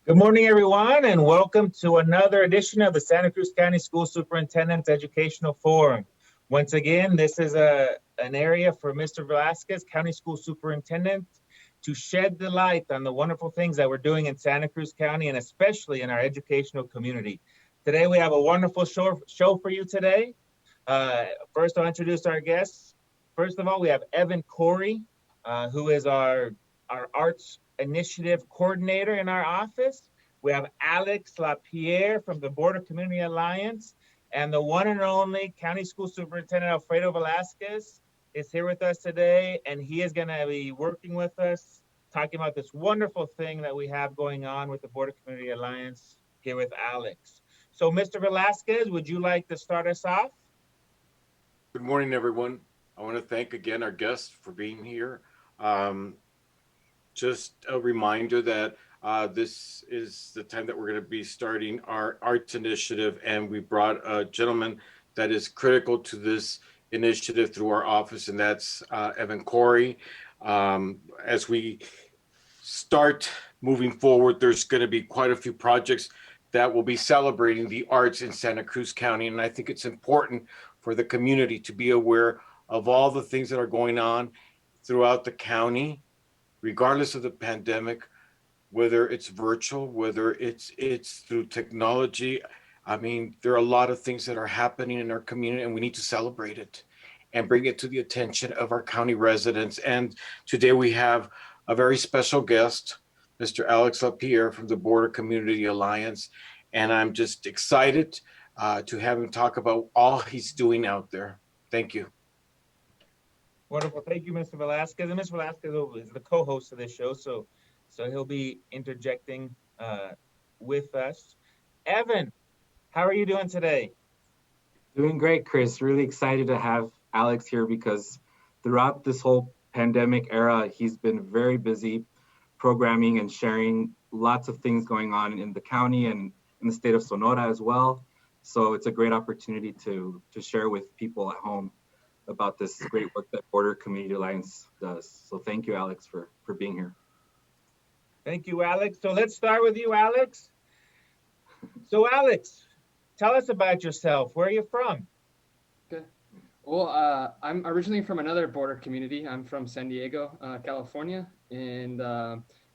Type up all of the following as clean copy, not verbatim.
Good morning, everyone, and welcome to another edition of the Santa Cruz County School Superintendent's Educational Forum. Once again, this is an area for Mr. Velásquez, County School Superintendent, to shed the light on the wonderful things that we're doing in Santa Cruz County and especially in our educational community. Today, we have a wonderful show for you today. First, I'll introduce our guests. First of all, we have Evan Corey, who is our arts initiative coordinator in our office. We have Alex Pierre from the Board of Community Alliance, and the one and only County School Superintendent Alfredo Velásquez is here with us today, and he is going to be working with us, talking about this wonderful thing that we have going on with the Board of Community Alliance here with Alex. So, Mr. Velásquez, would you like to start us off? Good morning, everyone. I want to thank again our guests for being here. Just a reminder that this is the time that we're going to be starting our arts initiative, and we brought a gentleman that is critical to this initiative through our office, and that's Evan Corey. As we start moving forward, there's going to be quite a few projects that will be celebrating the arts in Santa Cruz County, and I think it's important for the community to be aware of all the things that are going on throughout the county, regardless of the pandemic, whether it's virtual, whether it's through technology. I mean, there are a lot of things that are happening in our community, and we need to celebrate it and bring it to the attention of our county residents. And today we have a very special guest, Mr. Alex Pierre from the Board of Community Alliance. And I'm just excited to have him talk about all he's doing out there. Thank you. Wonderful. Thank you, Mr. Velásquez. And Mr. Velásquez is the co-host of this show, so he'll be interjecting with us. Evan, how are you doing today? Doing great, Chris. Really excited to have Alex here because throughout this whole pandemic era, he's been very busy programming and sharing lots of things going on in the county and in the state of Sonora as well. So it's a great opportunity to share with people at home about this great work that Border Community Alliance does. So thank you, Alex, for being here. Thank you, Alex. So let's start with you, Alex. So Alex, tell us about yourself. Where are you from? Okay. Well, I'm originally from another border community. I'm from San Diego, California, and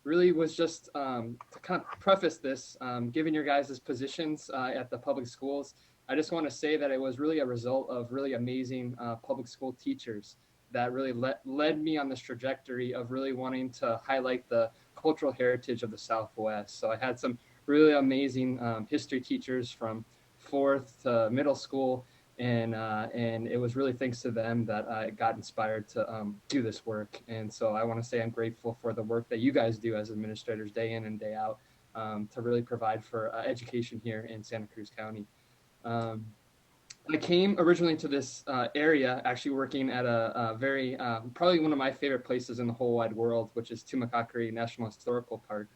really was just to kind of preface this, given your guys' positions at the public schools, I just want to say that it was really a result of really amazing public school teachers that really led me on this trajectory of really wanting to highlight the cultural heritage of the Southwest. So I had some really amazing history teachers from fourth to middle school, and it was really thanks to them that I got inspired to do this work. And so I want to say I'm grateful for the work that you guys do as administrators day in and day out to really provide for education here in Santa Cruz County. I came originally to this area actually working at a very, probably one of my favorite places in the whole wide world, which is Tumacacri National Historical Park.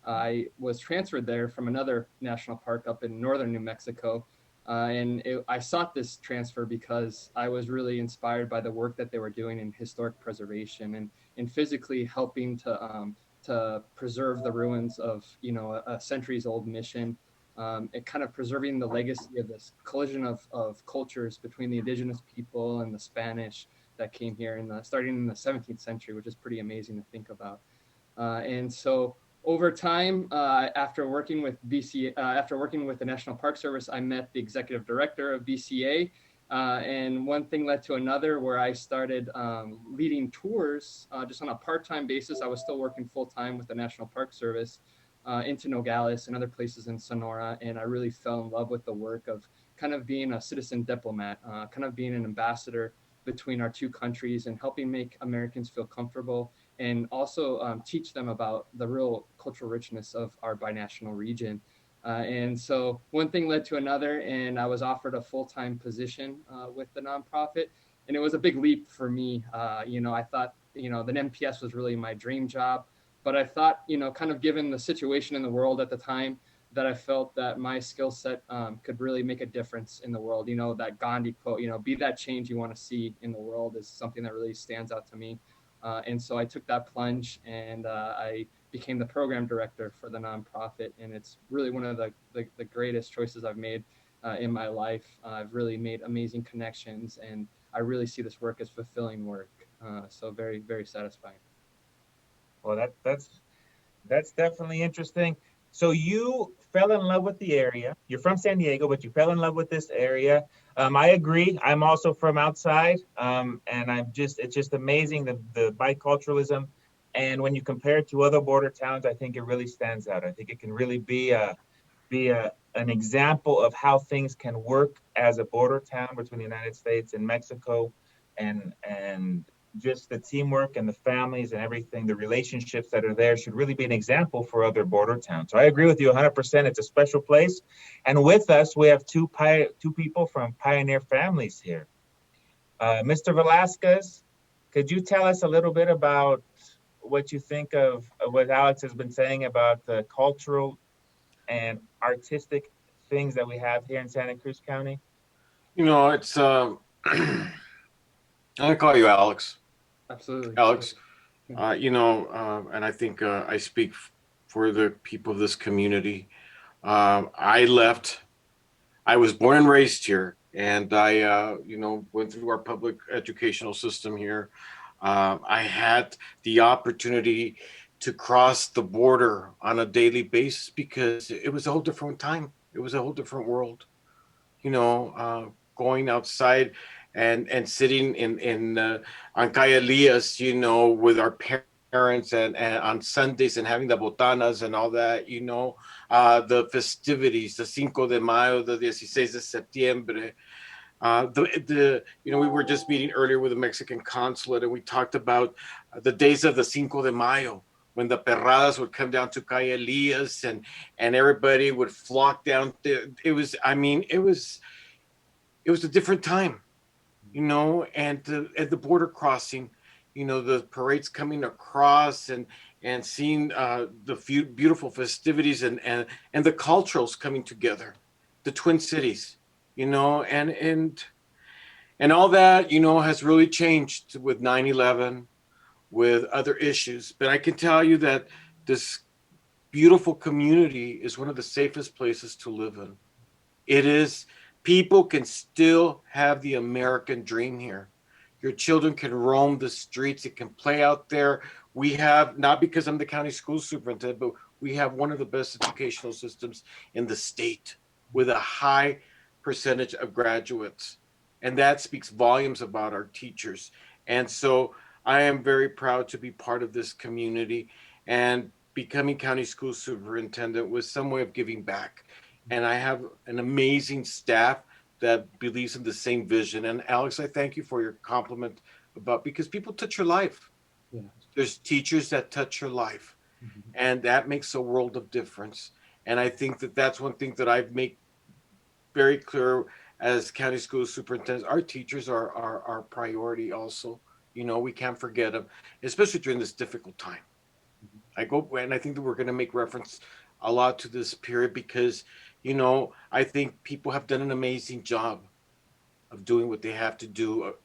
I was transferred there from another national park up in northern New Mexico. I sought this transfer because I was really inspired by the work that they were doing in historic preservation and in physically helping to preserve the ruins of, a centuries old mission. And kind of preserving the legacy of this collision of cultures between the indigenous people and the Spanish that came here starting in the 17th century, which is pretty amazing to think about. And so over time, after working with the National Park Service, I met the executive director of BCA. And one thing led to another where I started leading tours just on a part-time basis. I was still working full-time with the National Park Service into Nogales and other places in Sonora. And I really fell in love with the work of kind of being a citizen diplomat, kind of being an ambassador between our two countries and helping make Americans feel comfortable and also teach them about the real cultural richness of our binational region. And so one thing led to another, and I was offered a full-time position with the nonprofit. And it was a big leap for me. I thought, the NPS was really my dream job. But I thought, kind of given the situation in the world at the time, that I felt that my skill set could really make a difference in the world. That Gandhi quote, be that change you want to see in the world is something that really stands out to me. And so I took that plunge, and I became the program director for the nonprofit. And it's really one of the greatest choices I've made in my life. I've really made amazing connections, and I really see this work as fulfilling work. So very, very satisfying. Well, that's definitely interesting. So you fell in love with the area. You're from San Diego, but you fell in love with this area. I agree. I'm also from outside, and it's just amazing the biculturalism. And when you compare it to other border towns, I think it really stands out. I think it can really be an example of how things can work as a border town between the United States and Mexico, and just the teamwork and the families and everything, the relationships that are there should really be an example for other border towns. So I agree with you 100%. It's a special place. And with us, we have two people from pioneer families here. Mr. Velásquez, could you tell us a little bit about what you think of what Alex has been saying about the cultural and artistic things that we have here in Santa Cruz County? It's I call you Alex. Absolutely. Alex. And I think I speak for the people of this community. I was born and raised here, and I went through our public educational system here. I had the opportunity to cross the border on a daily basis because it was a whole different time. It was a whole different world. Going outside and sitting in on Calle Elias, with our parents and on Sundays and having the botanas and all that, the festivities, the Cinco de Mayo, the 16 de Septiembre. We were just meeting earlier with the Mexican consulate, and we talked about the days of the Cinco de Mayo, when the perradas would come down to Calle Elias and everybody would flock down there. It was a different time, and at the border crossing, the parades coming across and seeing the beautiful festivities and the culturals coming together, the Twin Cities, and all that, has really changed with 9/11, with other issues. But I can tell you that this beautiful community is one of the safest places to live in. It is. People can still have the American dream here. Your children can roam the streets. It can play out there. We have, not because I'm the county school superintendent, but we have one of the best educational systems in the state with a high percentage of graduates. And that speaks volumes about our teachers. And so I am very proud to be part of this community, and becoming county school superintendent was some way of giving back. And I have an amazing staff that believes in the same vision. And Alex, I thank you for your compliment because people touch your life. Yeah. There's teachers that touch your life, and that makes a world of difference. And I think that that's one thing that I've made very clear as county school superintendents. Our teachers are our priority also. We can't forget them, especially during this difficult time. I think that we're going to make reference a lot to this period because, I think people have done an amazing job of doing what they have to do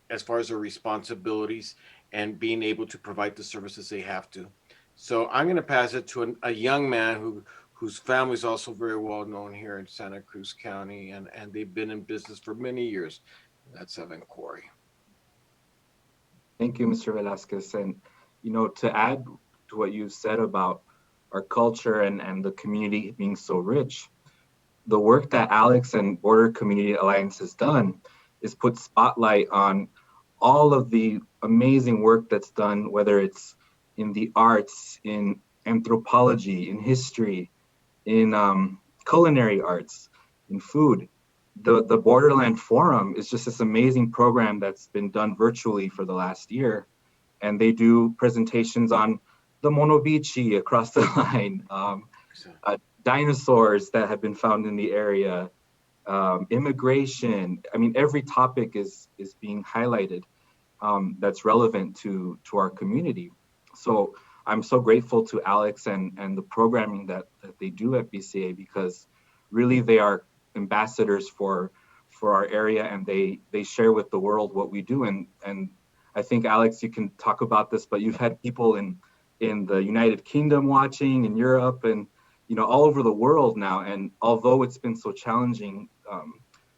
as far as their responsibilities and being able to provide the services they have to. So I'm going to pass it to a young man whose family is also very well known here in Santa Cruz County, and they've been in business for many years. That's Evan Corey. Thank you, Mr. Velásquez. And, to add to what you said about our culture and the community being so rich, the work that Alex and Border Community Alliance has done is put spotlight on all of the amazing work that's done, whether it's in the arts, in anthropology, in history, in culinary arts, in food. The Borderland Forum is just this amazing program that's been done virtually for the last year. And they do presentations on the Monobichi across the line, dinosaurs that have been found in the area, immigration. I mean, every topic is being highlighted that's relevant to our community. So I'm so grateful to Alex and the programming that they do at BCA, because really they are ambassadors for our area, and they share with the world what we do. And I think, Alex, you can talk about this, but you've had people in the United Kingdom watching, in Europe, and all over the world now. And although it's been so challenging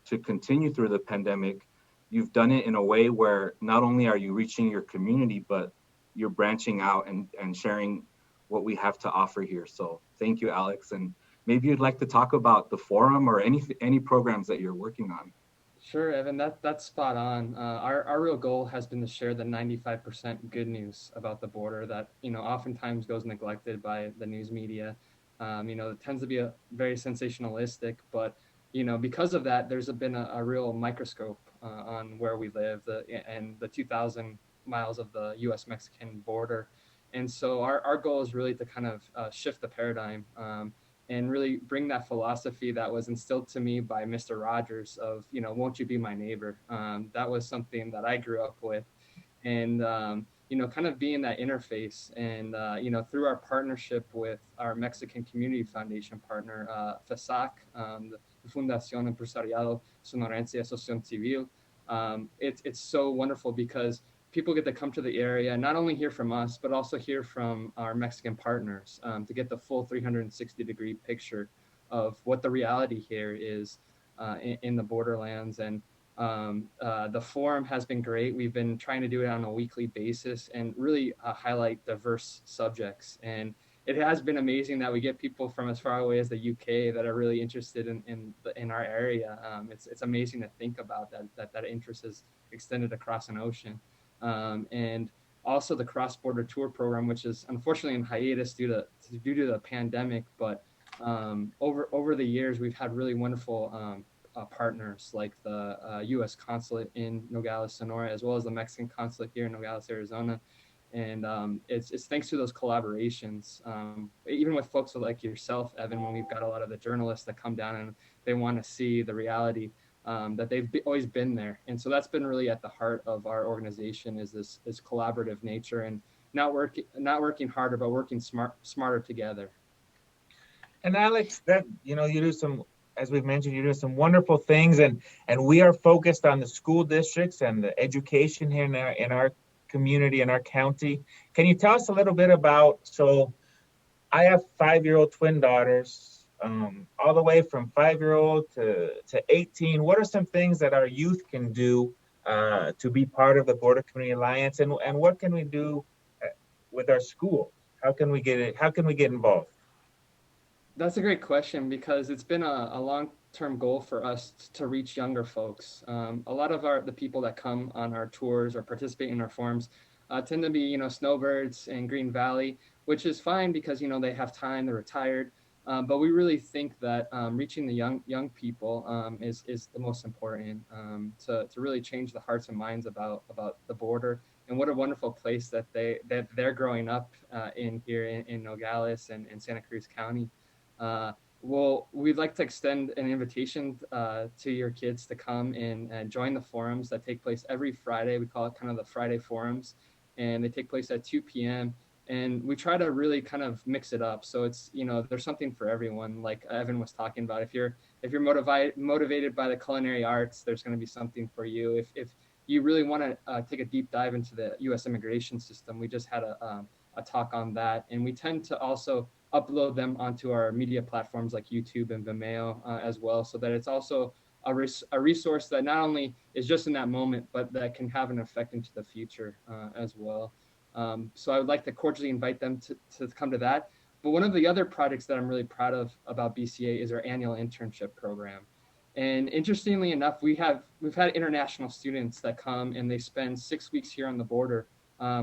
to continue through the pandemic, you've done it in a way where not only are you reaching your community, but you're branching out and sharing what we have to offer here. So thank you, Alex. And maybe you'd like to talk about the forum or any programs that you're working on. Sure, Evan, that's spot on. Our real goal has been to share the 95% good news about the border that, oftentimes goes neglected by the news media. It tends to be a very sensationalistic, but, because of that, there's been a real microscope on where we live and the 2,000 miles of the US-Mexican border. And so our goal is really to kind of shift the paradigm and really bring that philosophy that was instilled to me by Mr. Rogers of, won't you be my neighbor? That was something that I grew up with. And, kind of being that interface and, through our partnership with our Mexican Community Foundation partner, FESAC, the Fundación Empresarial Sonorense Asociación Civil, it's so wonderful because people get to come to the area, not only hear from us, but also hear from our Mexican partners to get the full 360-degree picture of what the reality here is in the borderlands. And the forum has been great. We've been trying to do it on a weekly basis and really highlight diverse subjects. And it has been amazing that we get people from as far away as the UK that are really interested in our area. It's amazing to think about that interest is extended across an ocean. And also the cross-border tour program, which is unfortunately in hiatus due to the pandemic. But over the years, we've had really wonderful partners like the U.S. consulate in Nogales, Sonora, as well as the Mexican consulate here in Nogales, Arizona. And it's thanks to those collaborations, even with folks like yourself, Evan, when we've got a lot of the journalists that come down and they want to see the reality. That they've always been there. And so that's been really at the heart of our organization is this collaborative nature and not working harder, but working smarter together. And Alex, that, you do some, as we've mentioned, you do some wonderful things, and we are focused on the school districts and the education here in our community, in our county. Can you tell us a little bit about, so I have 5-year-old twin daughters, all the way from 5-year-old to 18. What are some things that our youth can do to be part of the Border Community Alliance, and what can we do with our schools? How can we get involved? That's a great question because it's been a long-term goal for us to reach younger folks. A lot of the people that come on our tours or participate in our forums tend to be, snowbirds in Green Valley, which is fine because, they have time, they're retired. But we really think that reaching the young people is the most important to really change the hearts and minds about the border and what a wonderful place that they're growing up in here in Nogales and Santa Cruz County. Well, we'd like to extend an invitation to your kids to come and join the forums that take place every Friday. We call it kind of the Friday forums, and they take place at 2 p.m. And we try to really kind of mix it up. So it's, there's something for everyone. Like Evan was talking about, if you're motivated by the culinary arts, there's going to be something for you. If you really want to take a deep dive into the U.S. immigration system, we just had a talk on that. And we tend to also upload them onto our media platforms like YouTube and Vimeo as well, so that it's also a resource that not only is just in that moment, but that can have an effect into the future as well. So I would like to cordially invite them to come to that. But one of the other projects that I'm really proud of about BCA is our annual internship program. And interestingly enough, we've had international students that come and they spend 6 weeks here on the border.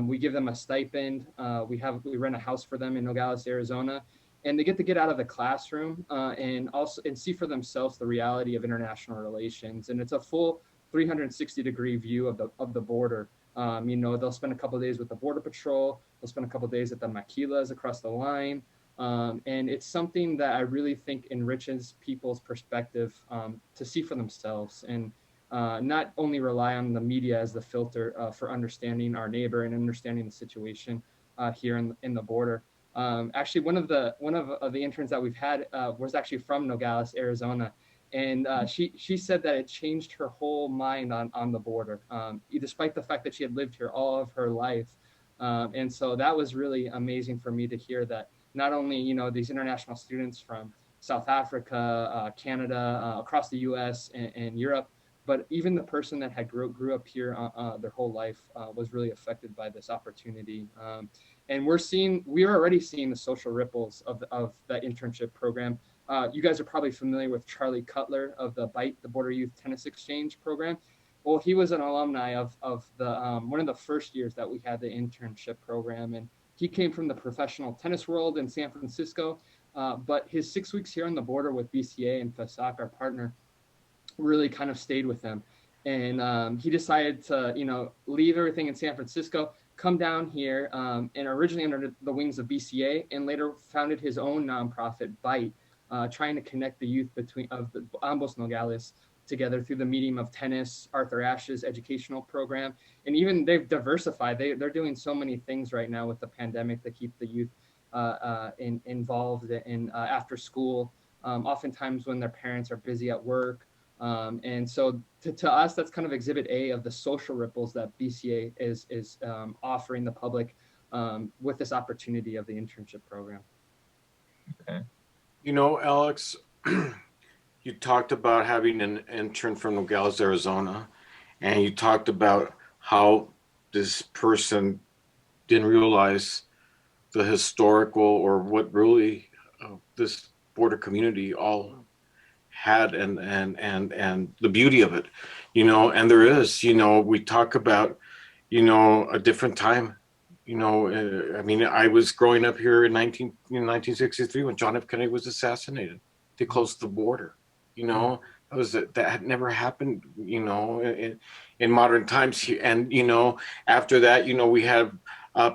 We give them a stipend. We rent a house for them in Nogales, Arizona, and they get to get out of the classroom and see for themselves the reality of international relations. And it's a full 360-degree view of the border. They'll spend a couple of days with the Border Patrol. They'll spend a couple of days at the maquilas across the line. And it's something that I really think enriches people's perspective to see for themselves and not only rely on the media as the filter for understanding our neighbor and understanding the situation here in the border. Actually, one of the interns that we've had was actually from Nogales, Arizona. And she said that it changed her whole mind on the border, despite the fact that she had lived here all of her life. And so that was really amazing for me to hear that not only, these international students from South Africa, Canada, across the US and Europe, but even the person that had grew up here their whole life was really affected by this opportunity. And we are already seeing the social ripples of that internship program. You guys are probably familiar with Charlie Cutler of the BITE, the Border Youth Tennis Exchange program. Well, he was an alumni of the one of the first years that we had the internship program, and he came from the professional tennis world in San Francisco. But his 6 weeks here on the border with BCA and FASAC, our partner, really kind of stayed with him. And he decided to, leave everything in San Francisco, come down here, and originally under the wings of BCA, and later founded his own nonprofit, BITE, trying to connect the youth of the Ambos Nogales together through the medium of tennis, Arthur Ashe's educational program. And even they've diversified. They're doing so many things right now with the pandemic to keep the youth involved in after school, oftentimes when their parents are busy at work. And so to us, that's kind of exhibit A of the social ripples that BCA is offering the public with this opportunity of the internship program. Okay. Alex, you talked about having an intern from Nogales, Arizona, and you talked about how this person didn't realize the historical or what really this border community all had and the beauty of it, and there is, we talk about, a different time, I was growing up here in 1963 when John F. Kennedy was assassinated. They closed the border. That had never happened, in modern times. And, after that, we had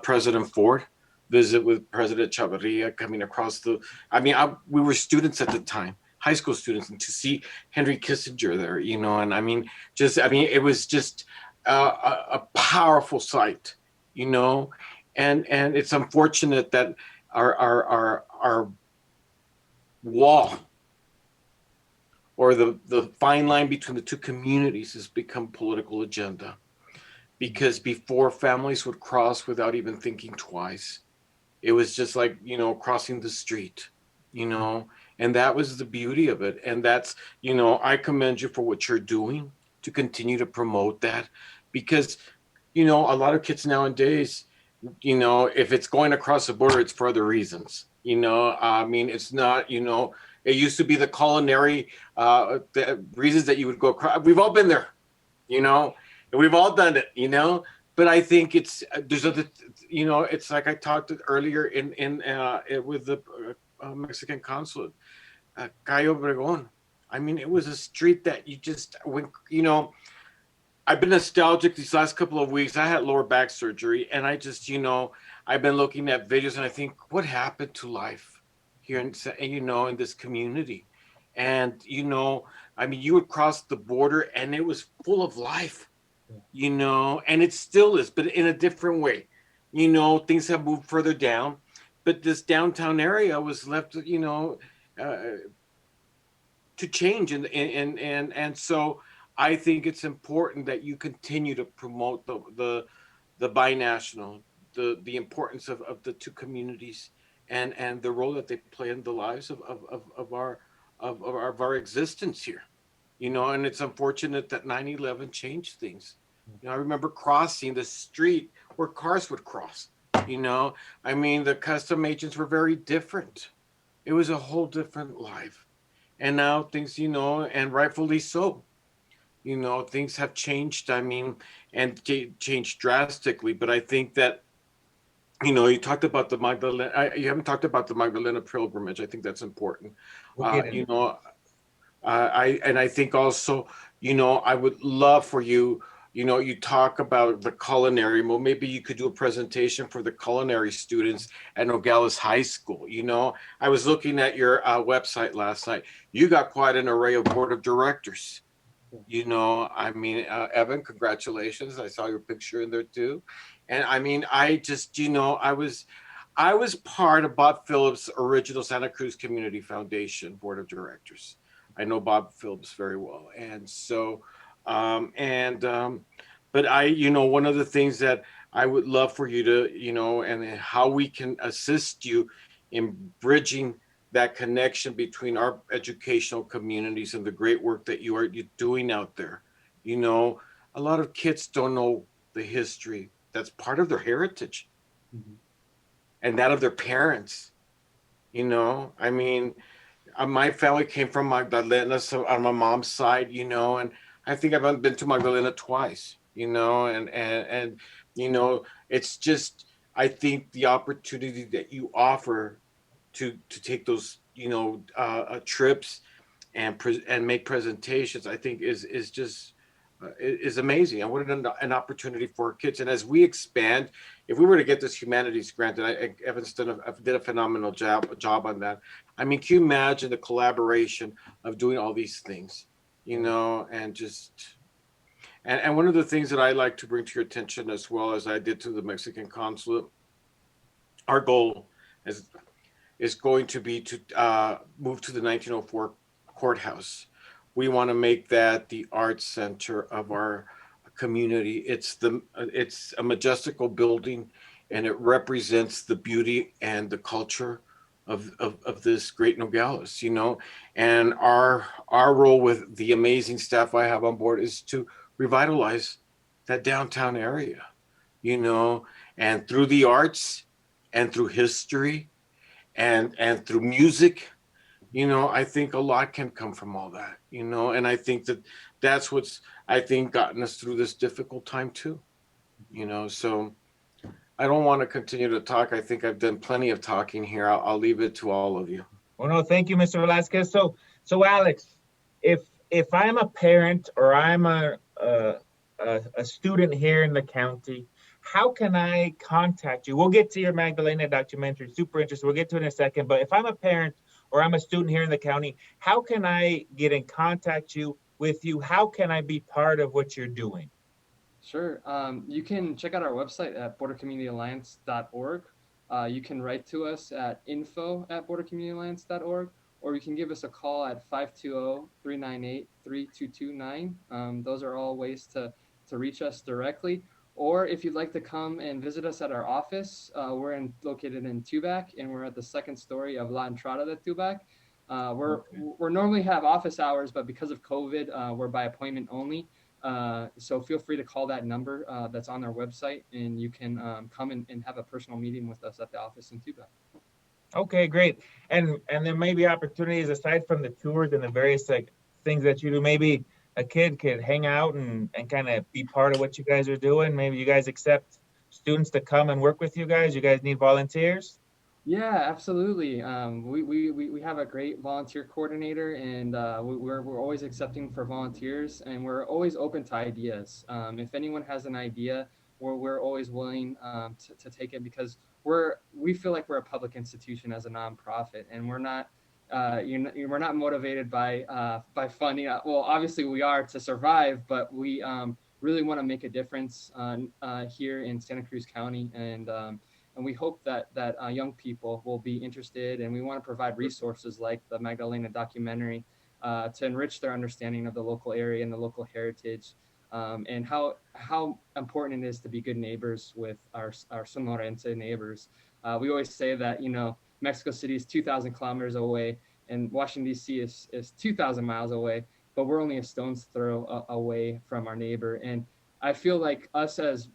President Ford visit with President Chavarria coming across we were students at the time, high school students, and to see Henry Kissinger there, it was just a powerful sight, and it's unfortunate that our wall, or the fine line between the two communities, has become political agenda. Because before, families would cross without even thinking twice. It was just like, crossing the street, and that was the beauty of it. And that's, I commend you for what you're doing to continue to promote that, because, a lot of kids nowadays, if it's going across the border, it's for other reasons. It's not, it used to be the culinary the reasons that you would go across. We've all been there, and we've all done it, but I think there's other, it's like I talked earlier with the Mexican consulate, Cayo Obregón. It was a street that you just, I've been nostalgic these last couple of weeks. I had lower back surgery, and I just, I've been looking at videos, and I think, what happened to life here in this community? And, you would cross the border and it was full of life, and it still is, but in a different way. Things have moved further down, but this downtown area was left, to change. And so I think it's important that you continue to promote the binational, the importance of the two communities, and the role that they play in the lives of our existence here, and it's unfortunate that 9/11 changed things. I remember crossing the street where cars would cross, the custom agents were very different. It was a whole different life. And now things, and rightfully so, things have changed, and changed drastically. But I think that, you talked about the Magdalena, you haven't talked about the Magdalena pilgrimage. I think that's important. I think also, I would love for you, you talk about the culinary. Well, maybe you could do a presentation for the culinary students at Nogales High School. I was looking at your website last night. You got quite an array of board of directors. Evan, congratulations. I saw your picture in there too. And I just, I was part of Bob Phillips' original Santa Cruz Community Foundation board of directors. I know Bob Phillips very well. And so, but one of the things that I would love for you to, and how we can assist you in bridging that connection between our educational communities and the great work that you're doing out there. A lot of kids don't know the history that's part of their heritage and that of their parents. I mean, my family came from Magdalena, so on my mom's side, and I think I've been to Magdalena twice, and it's just, I think the opportunity that you offer to take those, trips and make presentations, I think is just is amazing. And what an opportunity for kids. And as we expand, if we were to get this humanities grant, and Evan's did a phenomenal job on that. I mean, can you imagine the collaboration of doing all these things, and just, and one of the things that I like to bring to your attention, as well as I did to the Mexican consulate, our goal is going to be to move to the 1904 courthouse. We want to make that the art center of our community. It's a majestical building, and it represents the beauty and the culture of this great Nogales, And our role with the amazing staff I have on board is to revitalize that downtown area, and through the arts and through history and through music. I think a lot can come from all that, and I think that's what's, I think, gotten us through this difficult time too, so I don't want to continue to talk. I think I've done plenty of talking here. I'll leave it to all of you. Well, no, thank you, Mr. Velásquez. So Alex, if I'm a parent or I'm a student here in the county, how can I contact you? We'll get to your Magdalena documentary, super interesting. We'll get to it in a second. But if I'm a parent or I'm a student here in the county, how can I get in contact with you? How can I be part of what you're doing? Sure. You can check out our website at bordercommunityalliance.org. You can write to us at info@bordercommunityalliance.org, or you can give us a call at 520-398-3229. Those are all ways to reach us directly. Or if you'd like to come and visit us at our office, we're located in Tubac, and we're at the second story of La Entrada de Tubac. We're normally have office hours, but because of COVID, we're by appointment only. So feel free to call that number that's on our website, and you can come and have a personal meeting with us at the office in Tubac. Okay, great. And there may be opportunities aside from the tours and the various things that you do. Maybe a kid could hang out and kind of be part of what you guys are doing. Maybe you guys accept students to come and work with you guys. You guys need volunteers? Yeah, absolutely. We have a great volunteer coordinator, and we're always accepting for volunteers, and we're always open to ideas. If anyone has an idea, we're always willing to take it, because we feel like we're a public institution as a nonprofit, and we're not motivated by funding. Well, obviously we are to survive, but we really want to make a difference here in Santa Cruz County, and we hope that young people will be interested, and we want to provide resources like the Magdalena documentary to enrich their understanding of the local area and the local heritage, and how important it is to be good neighbors with our Sonorense neighbors. We always say that, Mexico City is 2,000 kilometers away, and Washington, D.C. is 2,000 miles away, but we're only a stone's throw away from our neighbor. And I feel like us as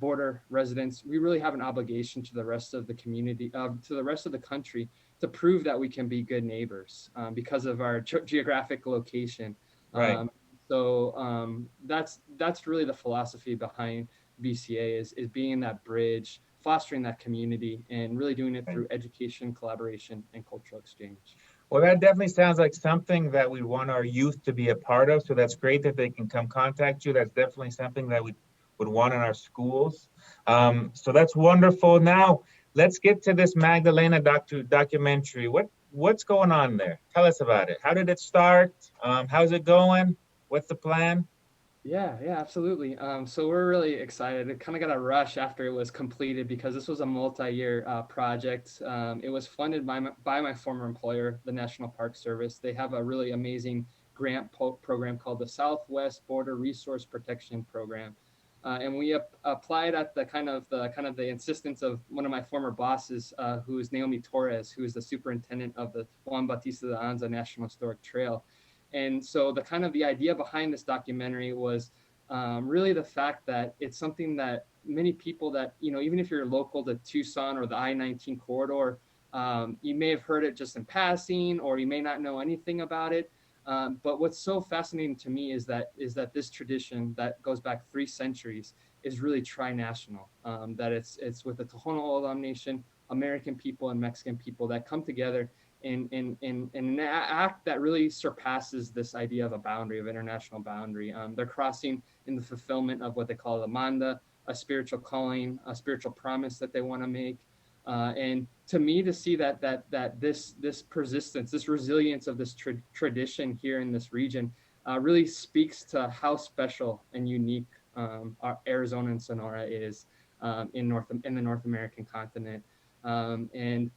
border residents, we really have an obligation to the rest of the community, to the rest of the country, to prove that we can be good neighbors because of our geographic location. Right. So that's really the philosophy behind BCA is being that bridge, fostering that community, and really doing it through education, collaboration, and cultural exchange. Well, that definitely sounds like something that we want our youth to be a part of. So that's great that they can come contact you. That's definitely something that we would want in our schools. So that's wonderful. Now, let's get to this Magdalena documentary. What's going on there? Tell us about it. How did it start? How's it going? What's the plan? Yeah, yeah, absolutely. So we're really excited. It kind of got a rush after it was completed because this was a multi-year project. It was funded by my former employer, the National Park Service. They have a really amazing grant program called the Southwest Border Resource Protection Program. And we applied at the kind of the insistence of one of my former bosses, who is Naomi Torres, who is the superintendent of the Juan Bautista de Anza National Historic Trail. And so the idea behind this documentary was really the fact that it's something that many people that, even if you're local to Tucson or the I-19 corridor, you may have heard it just in passing, or you may not know anything about it. But what's so fascinating to me is that this tradition that goes back 3 centuries is really tri-national. That it's with the Tohono O'odham Nation, American people and Mexican people that come together in an act that really surpasses this idea of a boundary, of international boundary. They're crossing in the fulfillment of what they call the manda, a spiritual calling, a spiritual promise that they want to make. And to me, to see that this persistence, this resilience of this tradition here in this region really speaks to how special and unique our Arizona and Sonora is in the North American continent. And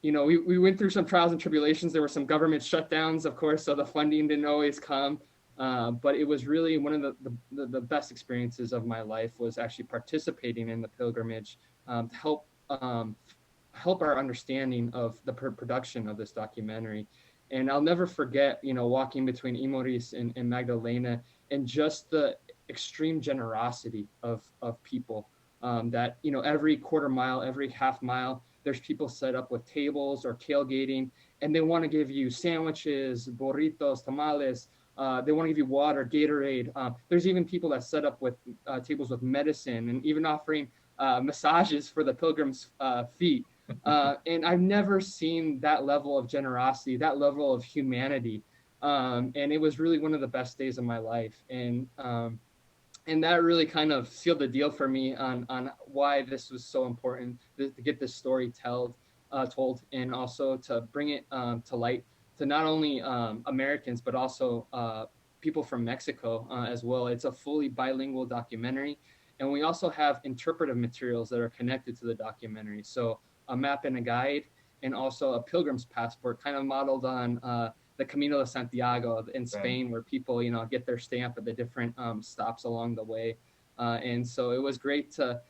we went through some trials and tribulations. There were some government shutdowns, of course, so the funding didn't always come. But it was really one of the best experiences of my life, was actually participating in the pilgrimage to help our understanding of the production of this documentary. And I'll never forget, walking between Imoris and Magdalena, and just the extreme generosity of people that, every quarter mile, every half mile, there's people set up with tables or tailgating, and they want to give you sandwiches, burritos, tamales. They want to give you water, Gatorade. There's even people that set up with tables with medicine, and even offering massages for the pilgrims' feet. And I've never seen that level of generosity, that level of humanity. And it was really one of the best days of my life. And that really kind of sealed the deal for me on why this was so important to get this story told, and also to bring it to light to not only Americans, but also people from Mexico as well. It's a fully bilingual documentary. And we also have interpretive materials that are connected to the documentary. So a map and a guide, and also a pilgrim's passport, kind of modeled on the Camino de Santiago in Spain, where people, get their stamp at the different stops along the way. And so it was great to,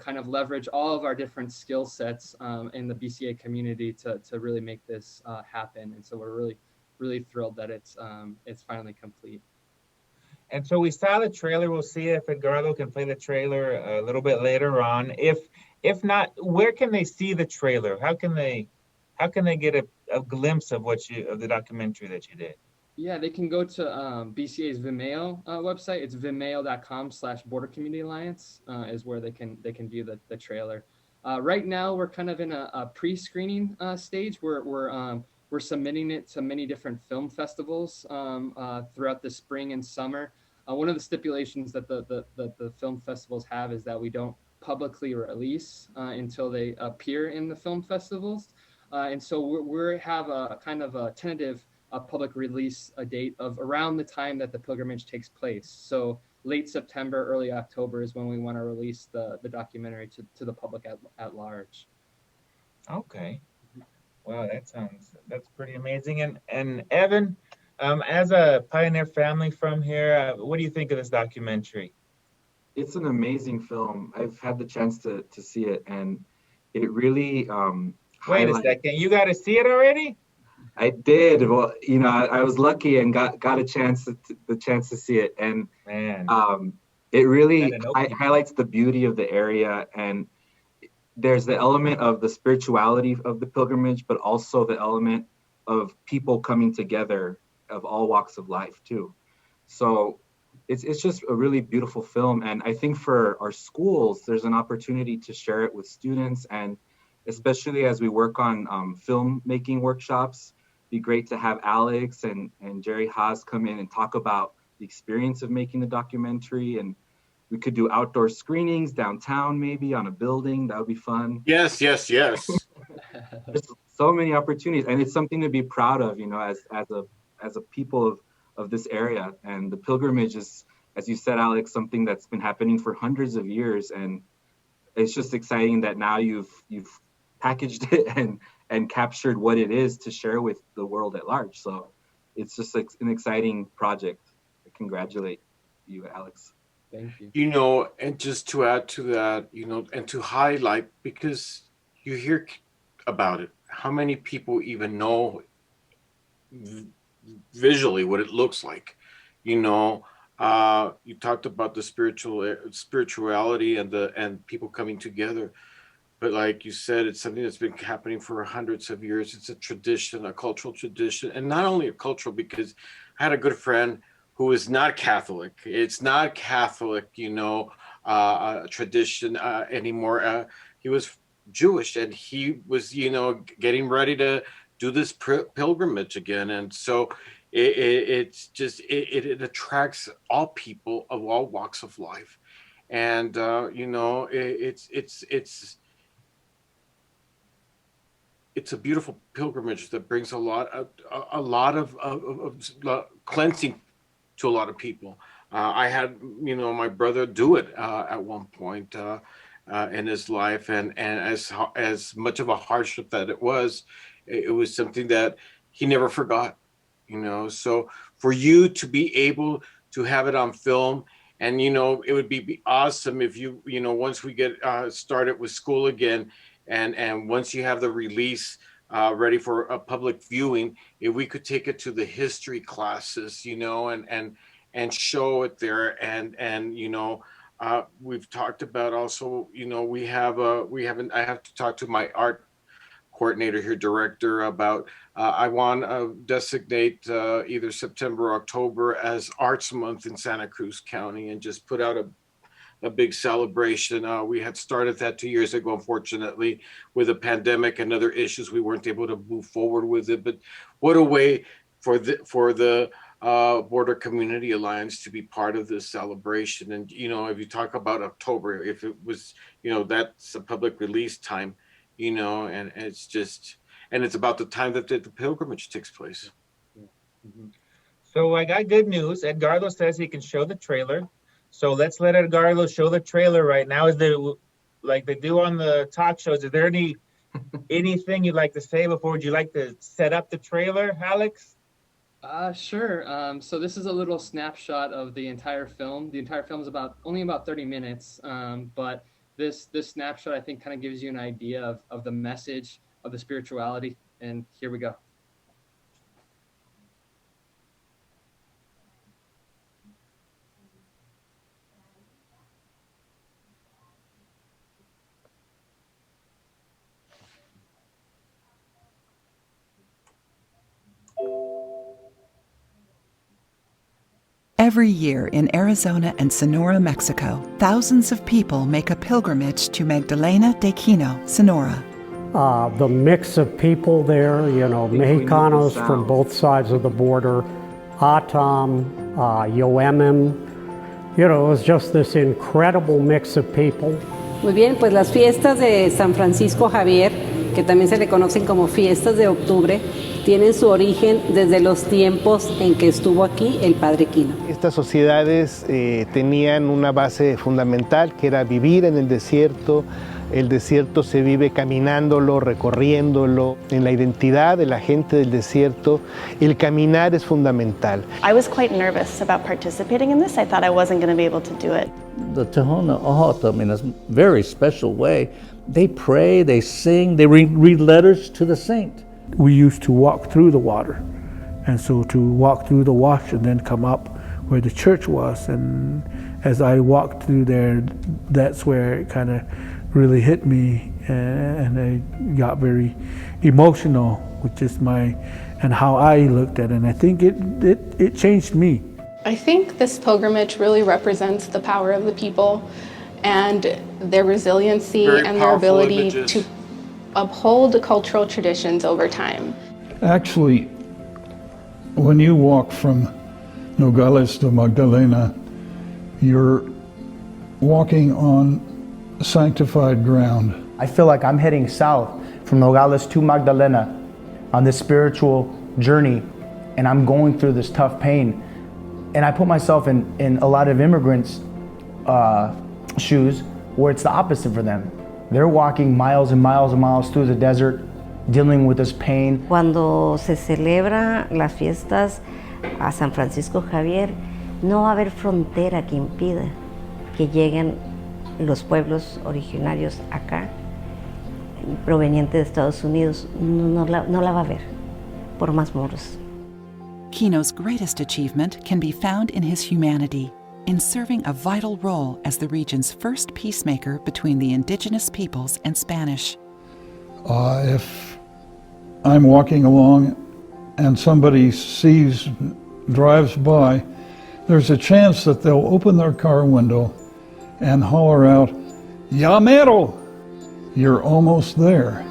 kind of leverage all of our different skill sets in the BCA community to really make this happen. And so we're really, really thrilled that it's finally complete. And so we saw the trailer. We'll see if Edgardo can play the trailer a little bit later on. If not, where can they see the trailer? How can they get a glimpse of the documentary that you did? Yeah, they can go to BCA's Vimeo website. It's vimeo.com/Border Community Alliance is where they can view the trailer. Right now, we're kind of in a pre-screening stage. We're submitting it to many different film festivals throughout the spring and summer. One of the stipulations that the film festivals have is that we don't publicly release until they appear in the film festivals. And so we have a kind of a tentative public release date of around the time that the pilgrimage takes place. So late September, early October is when we want to release the documentary to the public at large. Okay. Wow, that's pretty amazing. And Evan, as a pioneer family from here, what do you think of this documentary? It's an amazing film. I've had the chance to see it, and it really Wait a second, you got to see it already? I did. Well, I was lucky and got the chance to see it, and Man, it really highlights the beauty of the area. And there's the element of the spirituality of the pilgrimage, but also the element of people coming together of all walks of life too. So it's just a really beautiful film. And I think for our schools, there's an opportunity to share it with students, and especially as we work on filmmaking workshops, be great to have Alex and Jerry Haas come in and talk about the experience of making the documentary. And we could do outdoor screenings downtown, maybe on a building. That would be fun. Yes. There's so many opportunities, and it's something to be proud of, as a people of this area. And the pilgrimage is as you said, Alex, something that's been happening for hundreds of years. And it's just exciting that now you've packaged it and captured what it is to share with the world at large. So it's just like an exciting project. I congratulate you, Alex. Thank you. You know, and just to add to that, you know, and to highlight, because you hear about it, how many people even know visually what it looks like? You know, you talked about the spirituality and people coming together. But like you said, it's something that's been happening for hundreds of years. It's a tradition, a cultural tradition, and not only a cultural, because I had a good friend who is not Catholic. It's not Catholic, you know, tradition anymore. He was Jewish, and he was, you know, getting ready to do this pilgrimage again. And so it attracts all people of all walks of life. And, you know, it's a beautiful pilgrimage that brings a lot of cleansing to a lot of people. I had, you know, my brother do it at one point in his life, and as much of a hardship that it was something that he never forgot, you know. So for you to be able to have it on film, and you know, it would be awesome if you know, once we get started with school again, and once you have the release ready for a public viewing, if we could take it to the history classes, you know, and show it there, and you know, we've talked about also, you know, I have to talk to my art coordinator here, director, about I want to designate either September or October as Arts Month in Santa Cruz County, and just put out a big celebration. We had started that 2 years ago. Unfortunately, with the pandemic and other issues, we weren't able to move forward with it. But what a way for the Border Community Alliance to be part of this celebration. And, you know, if you talk about October, if it was, you know, that's a public release time, you know, and it's just, and it's about the time that the pilgrimage takes place. Mm-hmm. So I got good news. Edgardo says he can show the trailer. So let's let Edgardo show the trailer right now. Is there, like they do on the talk shows, is there anything you'd like to say before? Would you like to set up the trailer, Alex? Sure. So this is a little snapshot of the entire film. The entire film is only about 30 minutes, but this snapshot, I think, kind of gives you an idea of the message of the spirituality. And here we go. Every year in Arizona and Sonora, Mexico, thousands of people make a pilgrimage to Magdalena de Quino, Sonora. The mix of people there, you know, Mexicanos from both sides of the border, Atam, Yoemim, you know, it was just this incredible mix of people. Muy bien, pues las fiestas de San Francisco Javier, que también se le conocen como fiestas de octubre, tienen su origen desde los tiempos en que estuvo aquí el Padre Quino. Estas sociedades tenían una base fundamental, que era vivir en el desierto. El desierto se vive caminándolo, recorriéndolo. En la identidad de la gente del desierto, el caminar es fundamental. I was quite nervous about participating in this. I thought I wasn't going to be able to do it. The Tohono O'odham, in a very special way, they pray, they sing, they read letters to the saint. We used to walk through the water, and so to walk through the wash and then come up where the church was, and as I walked through there, that's where it kind of really hit me, and I got very emotional with just and how I looked at it, and I think it changed me. I think this pilgrimage really represents the power of the people and their resiliency and their ability to uphold cultural traditions over time. Actually, when you walk from Nogales to Magdalena, you're walking on sanctified ground. I feel like I'm heading south from Nogales to Magdalena on this spiritual journey, and I'm going through this tough pain. And I put myself in a lot of immigrants' shoes where it's the opposite for them. They're walking miles and miles and miles through the desert, dealing with this pain. Cuando se celebra las fiestas a San Francisco Javier, no va a haber frontera que impida que lleguen los pueblos originarios acá, provenientes de Estados Unidos. No la va a haber, por más moros. Kino's greatest achievement can be found in his humanity, in serving a vital role as the region's first peacemaker between the indigenous peoples and Spanish. If I'm walking along and somebody drives by, there's a chance that they'll open their car window and holler out, "Ya mero!" You're almost there.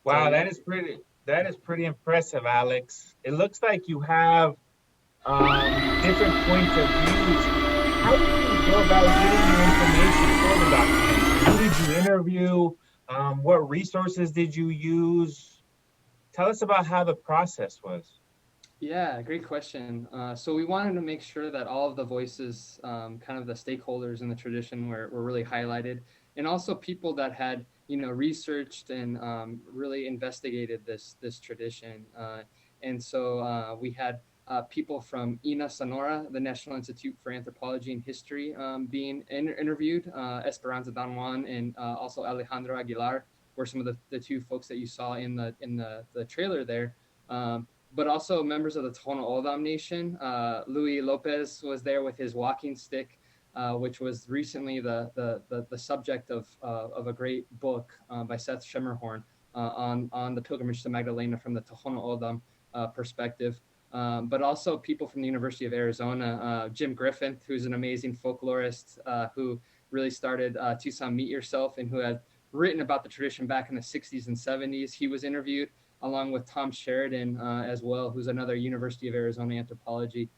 Wow, that is pretty impressive, Alex. It looks like you have different points of views. How did you go about getting your information for the documentary? Who did you interview? What resources did you use? Tell us about how the process was. Yeah, great question. So we wanted to make sure that all of the voices, kind of the stakeholders in the tradition were really highlighted, and also people that had researched and really investigated this tradition. And so we had people from INA Sonora, the National Institute for Anthropology and History, being interviewed. Esperanza Don Juan and also Alejandro Aguilar were some of the two folks that you saw in the trailer there. But also members of the Tohono O'odham Nation. Louis Lopez was there with his walking stick, which was recently the subject of a great book by Seth Schemerhorn on the pilgrimage to Magdalena from the Tohono O'odham perspective. But also people from the University of Arizona, Jim Griffin, who's an amazing folklorist who really started Tucson Meet Yourself and who had written about the tradition back in the 60s and 70s. He was interviewed along with Tom Sheridan as well, who's another University of Arizona anthropology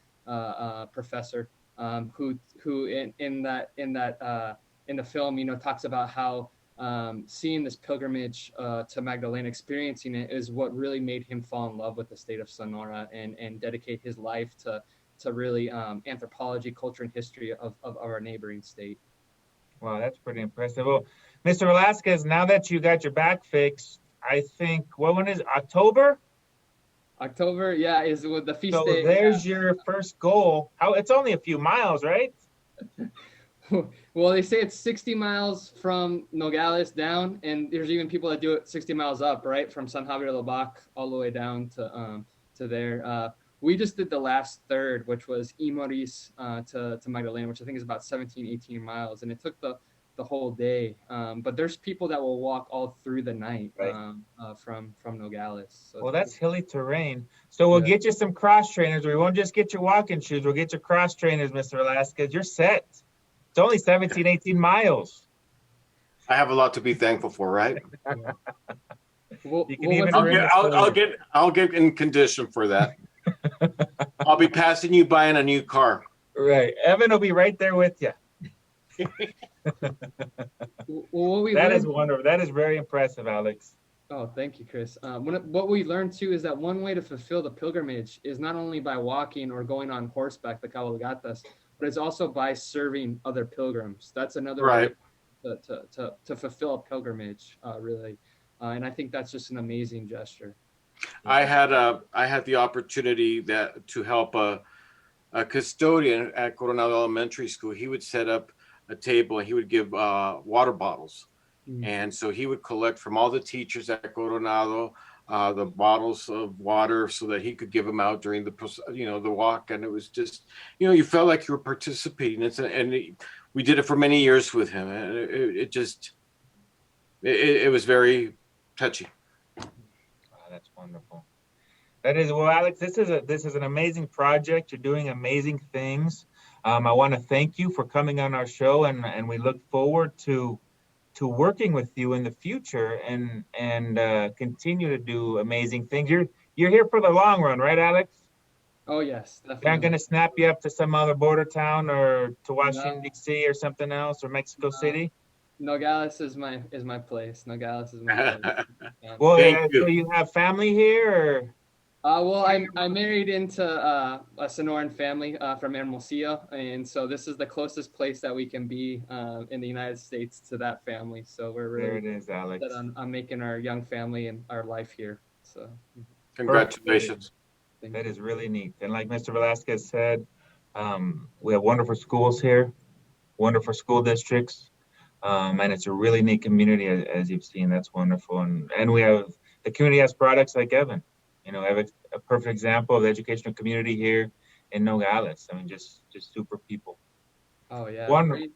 professor. Who in the film, talks about how seeing this pilgrimage to Magdalena, experiencing it, is what really made him fall in love with the state of Sonora and dedicate his life to really anthropology, culture, and history of our neighboring state. Wow, that's pretty impressive. Well, Mr. Velásquez, now that you got your back fixed, I think, when is October? October, yeah, is with the feast day. So there's your first goal. It's only a few miles, right? Well, they say it's 60 miles from Nogales down, and there's even people that do it 60 miles up, right? From San Javier de Labac all the way down to there. We just did the last third, which was Imoris to Magdalena, which I think is about 17, 18 miles. And it took the whole day. But there's people that will walk all through the night, right, from Nogales. So that's hilly terrain. So we'll get you some cross trainers. We won't just get your walking shoes. We'll get you cross trainers, Mr. Velásquez. You're set. It's only 17, 18 miles. I have a lot to be thankful for, right? I'll get in condition for that. I'll be passing you by in a new car. Right. Evan will be right there with you. That is wonderful. That is very impressive, Alex. Oh, thank you, Chris. What we learned too is that one way to fulfill the pilgrimage is not only by walking or going on horseback, the cabalgatas, but it's also by serving other pilgrims. That's another way to fulfill a pilgrimage, really. And I think that's just an amazing gesture. I had the opportunity to help a custodian at Coronado Elementary School. He would set up a table and he would give water bottles. And so he would collect from all the teachers at Coronado the bottles of water so that he could give them out during the walk. And it was just, you felt like you were participating. We did it for many years with him. And it was very touchy. Oh, that's wonderful. That is, well, Alex, this is an amazing project. You're doing amazing things. I want to thank you for coming on our show, and we look forward to to working with you in the future and continue to do amazing things. You're here for the long run, right, Alex? Oh yes, They're not definitely. going to snap you up to some other border town or to Washington, No. D.C. or something else, or Mexico City? Nogales is my place. Nogales is my place. Well, Thank you. so you have family here, or? Well, I married into a Sonoran family from Hermosillo, and so this is the closest place that we can be in the United States to that family. So we're really There it is, Alex. set on making our young family and our life here. So Congratulations. That is really neat. And like Mr. Velásquez said, we have wonderful schools here, wonderful school districts, and it's a really neat community, as you've seen. That's wonderful. And we have, the community has products like Evan. You know, I have a perfect example of the educational community here in Nogales. I mean, just super people. Oh yeah, Wonderful.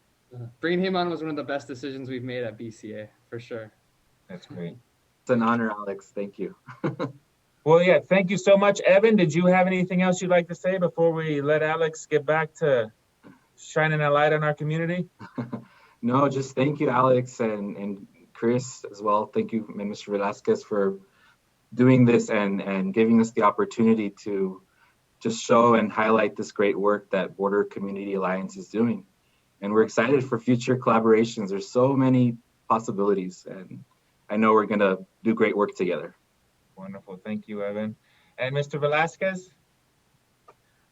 Bringing him on was one of the best decisions we've made at BCA, for sure. That's great. It's an honor, Alex. Thank you. Well, yeah, thank you so much. Evan, did you have anything else you'd like to say before we let Alex get back to shining a light on our community? No, just thank you, Alex, and Chris as well. Thank you, Mr. Velásquez, for doing this and giving us the opportunity to just show and highlight this great work that Border Community Alliance is doing. And we're excited for future collaborations. There's so many possibilities, and I know we're going to do great work together. Wonderful. Thank you, Evan. And Mr. Velásquez?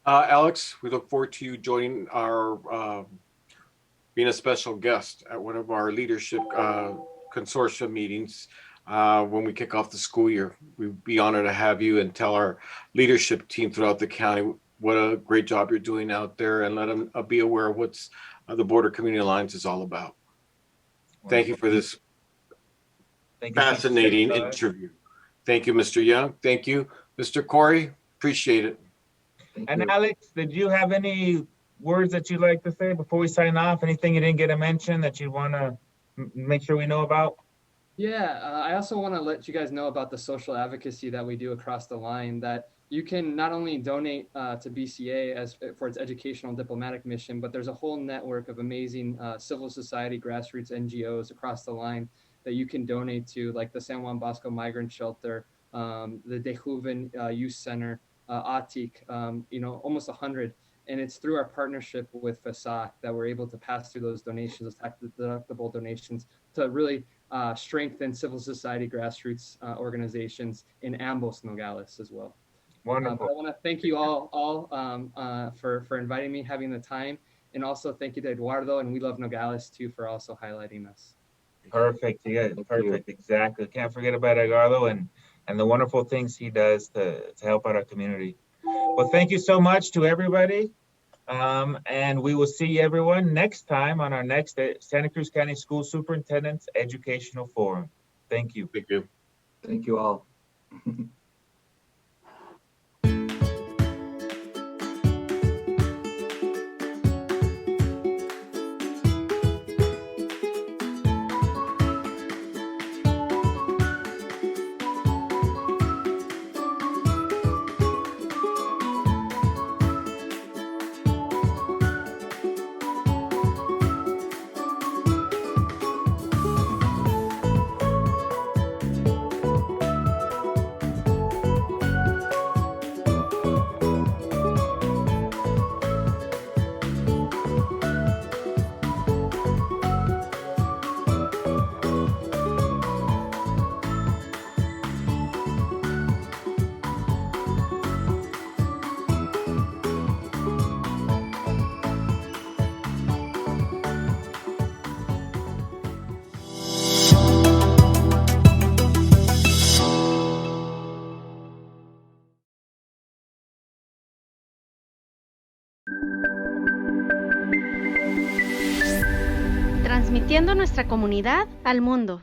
Alex, we look forward to you joining our, being a special guest at one of our leadership consortium meetings when we kick off the school year. We'd be honored to have you and tell our leadership team throughout the county what a great job you're doing out there, and let them be aware of what's the Border Community Alliance is all about. Wonderful. Thank you for this fascinating interview. Thank you, Mr. Young. Thank you, Mr. Corey. Appreciate it. And Alex, did you have any words that you'd like to say before we sign off? Anything you didn't get to mention that you want to make sure we know about? Yeah, I also want to let you guys know about the social advocacy that we do across the line, that you can not only donate to BCA for its educational and diplomatic mission, but there's a whole network of amazing civil society, grassroots NGOs across the line that you can donate to, like the San Juan Bosco Migrant Shelter, the De Juven Youth Center, ATIC, almost 100. And it's through our partnership with FASAC that we're able to pass through those donations, those tax-deductible donations, to really strengthen civil society grassroots organizations in ambos Nogales as well. Wonderful. I want to thank you all for inviting me, having the time, and also thank you to Eduardo and We Love Nogales too for also highlighting us. Perfect. Yeah, perfect. Exactly. Can't forget about Eduardo and the wonderful things he does to help out our community. Well, thank you so much to everybody. And we will see everyone next time on our next Santa Cruz County School Superintendents Educational Forum. Thank you. Thank you. Thank you all. Transmitiendo nuestra comunidad al mundo.